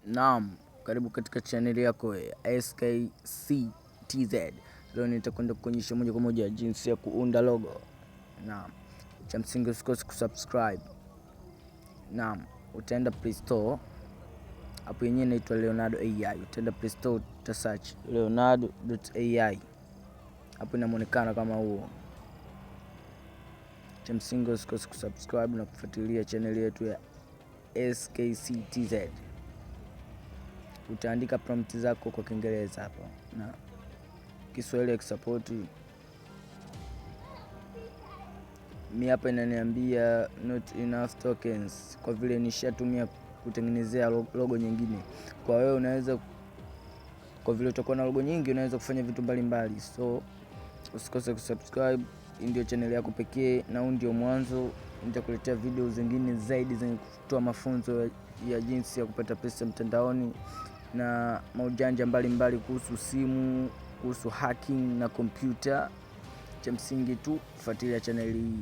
Naam, karibu katika chaneli yako ya SKCTZ. Leo nitakwenda kuonyesha moja kwa moja jinsi ya kuunda logo. Naam, cha msingi usikose kusubscribe. Naam, utaenda Play Store. Hapo yenyewe inaitwa Leonardo AI. Utaenda Play Store, uta search leonardo.ai. Hapo inaonekana kama huo. Cha msingi usikose kusubscribe na kufuatilia chaneli yetu ya SKCTZ. Utaandika prompt zako kwa Kiingereza hapo na Kiswahili export. Mimi hapa inaniambia not enough tokens, kwa vile nishatumia kutengenezea logo nyingine. Kwa wewe unaweza, kwa vile utakuwa na logo nyingi, unaweza kufanya vitu mbalimbali. So usikose kusubscribe. Ndio channel yako pekee na ndio mwanzo. Nitakuletea video zingine zaidi zenye kutoa mafunzo ya jinsi ya kupata pesa mtandaoni na maujanja mbalimbali kuhusu simu, kuhusu hacking na kompyuta. Cha msingi tu fuatilia channel hii.